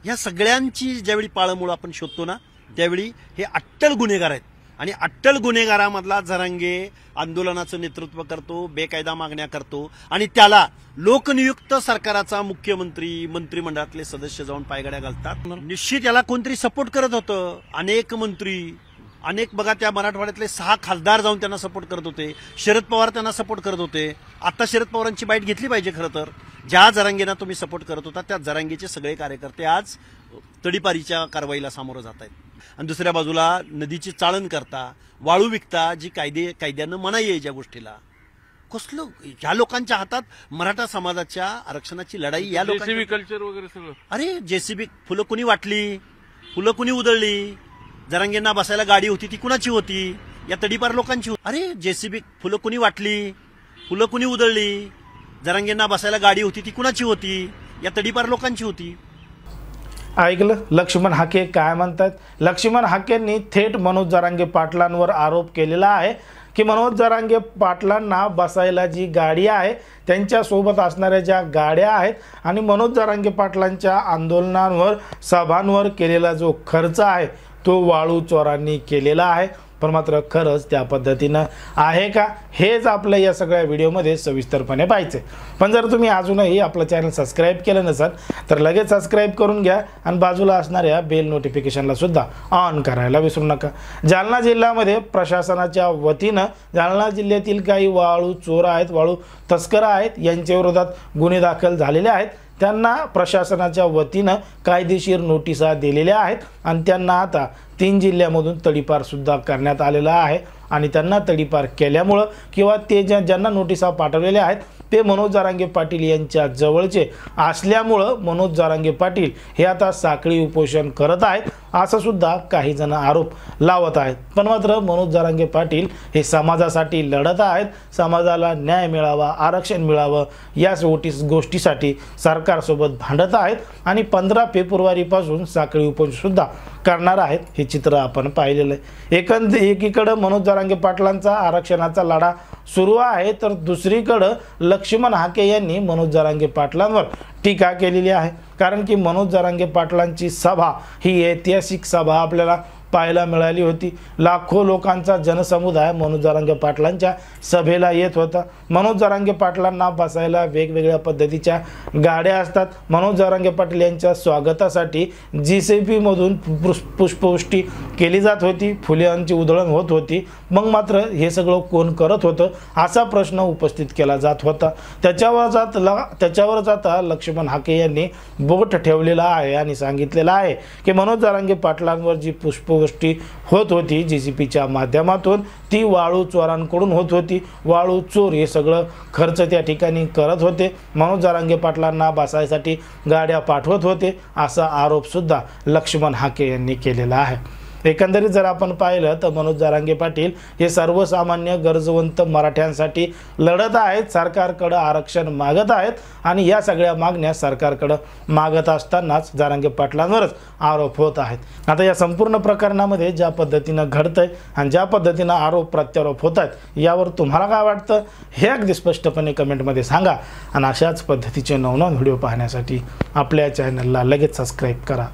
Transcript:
या सगळ्यांची ज्यावेळी पाळंमुळं आपण शोधतो ना, त्यावेळी हे अट्टल गुन्हेगार आहेत आणि अट्टल गुन्हेगारामधला जरांगे आंदोलनाचं नेतृत्व करतो, बेकायदा मागण्या करतो आणि त्याला लोकनियुक्त सरकाराचा मुख्यमंत्री, मंत्रिमंडळातले सदस्य जाऊन पायगड्या घालतात। निश्चित याला कोणतरी सपोर्ट करत होतं, अनेक मंत्री, अनेक बघा त्या मराठवाड्यातले 6 खासदार जाऊन त्यांना सपोर्ट करत होते, शरद पवार त्यांना सपोर्ट करत होते। आता शरद पवारांची बाईट घेतली पाहिजे। खरं तर ज्या जरांगेंना तुम्ही सपोर्ट करत होता त्या जरांगेचे सगळे कार्यकर्ते आज तडीपारीच्या कारवाईला सामोरं जात आहेत आणि दुसऱ्या बाजूला नदीची चाळण करता, वाळू विकता, जी कायद्यानं मनाई आहे ज्या गोष्टीला, कसलं ह्या लोकांच्या हातात मराठा समाजाच्या आरक्षणाची लढाई या लोकांची कल्चर वगैरे सगळं। अरे जेसीबी फुलं कुणी वाटली, फुलं कुणी उधळली, जरांगेंना बसायला गाडी होती ती कुणाची होती? या तडीपार लोकांची होती। अरे जेसीबी फुलं कुणी वाटली, फुलं कुणी उधळली, जरांगेंना बसायला गाडी होती ती कुणाची होती? या तडीपार लोकांची होती। ऐकलं लक्ष्मण हाके काय म्हणतात? लक्ष्मण हाकेंनी थेट मनोज जरांगे पाटलांवर आरोप केलेला आहे की मनोज जरांगे पाटलांना बसायला जी गाडी आहे, त्यांच्यासोबत असणाऱ्या ज्या गाड्या आहेत आणि मनोज जरांगे पाटलांच्या आंदोलनांवर, सभांवर केलेला जो खर्च आहे तो वाळू चोरांनी केलेला आहे। पण मात्र खरंच त्या पद्धतीनं आहे का, हेच आपल्या या सगळ्या व्हिडिओमध्ये सविस्तरपणे पाहायचे। पण जर तुम्ही अजूनही आपलं चॅनल सबस्क्राईब केलं नसाल तर लगेच सबस्क्राईब करून घ्या आणि बाजूला असणाऱ्या बेल नोटिफिकेशनला सुद्धा ऑन करायला विसरू नका। जालना जिल्ह्यामध्ये प्रशासनाच्या वतीनं जालना जिल्ह्यातील काही वाळू चोर आहेत, वाळू तस्कर आहेत, यांच्या विरोधात गुन्हे दाखल झालेले आहेत। त्यांना प्रशासनाच्या वतीनं कायदेशीर नोटिसा दिलेल्या आहेत आणि त्यांना आता 3 जिल्ह्यामधून तडीपार सुद्धा करण्यात आलेला आहे आणि त्यांना तडीपार केल्यामुळं किंवा ते ज्यांना नोटिसा पाठवलेल्या आहेत ते मनोज जरांगे पाटील यांच्या जवळचे असल्यामुळं मनोज जरांगे पाटील हे आता साखळी उपोषण करत आहेत असं सुद्धा काही जण आरोप लावत आहेत। पण मात्र मनोज जरांगे पाटील हे समाजासाठी लढत आहेत, समाजाला न्याय मिळावा, आरक्षण मिळावं या गोष्टीसाठी सरकारसोबत भांडत आहेत आणि 15 फेब्रुवारीपासून साखळी उपोषण सुद्धा करणार आहेत। हे चित्र आपण पाहिलेलं आहे। एकीकडे मनोज जरांगे पाटलांचा आरक्षणाचा लढा सुरू आहे तर दुसरीकडे लक्ष्मण हाके यांनी मनोज जरांगे पाटलांवर टीका केलेली आहे। कारण की मनोज जरांगे पाटलांची सभा ही ऐतिहासिक सभा आपल्याला पाहायला मिळाली होती। लाखो लोकांचा जनसमुदाय मनोज जरांगे पाटलांच्या सभेला येत होता। मनोज जरांगे पाटलांना बसायला वेगवेगळ्या पद्धतीच्या गाड्या असतात। मनोज जरांगे पाटील यांच्या स्वागतासाठी जीसीपी मधून पुष्पवृष्टी केली जात होती, फुलांची उधळण होत होती। मग मात्र हे सगळं कोण करत होतं असा प्रश्न उपस्थित केला जात होता। त्याच्यावरच आता लक्ष्मण हाके यांनी बोट ठेवलेला आहे आणि सांगितलेलं आहे की मनोज जरांगे पाटलांवर जी पुष्पवृष्टी होत होती जीसीपीच्या माध्यमातून ती वाळू चोरांकडून होत होती। वाळू चोर हे सगळं खर्च त्या ठिकाणी करत होते, मनोज जरांगे पाटलांना बसायसाठी गाड्या पाठवत होते असा आरोप सुद्धा लक्ष्मण हाके यांनी केलेला आहे। एकंदरीत जर आपण पाहिलं तर मनोज जरांगे पाटील हे सर्वसामान्य गरजवंत मराठ्यांसाठी लढत आहेत, सरकारकडे आरक्षण मागत आहेत आणि या सगळ्या मागण्या सरकारकडे मागत असतानाच जरांगे पाटलांवरच आरोप होत आहेत। आता या संपूर्ण प्रकरणामध्ये ज्या पद्धतीनं घडतंय आणि ज्या पद्धतीनं आरोप प्रत्यारोप होत आहेत यावर तुम्हाला काय वाटतं हे अगदी स्पष्टपणे कमेंटमध्ये सांगा आणि अशाच पद्धतीचे नवनवीन व्हिडिओ पाहण्यासाठी आपल्या चॅनलला लगेच सबस्क्राईब करा।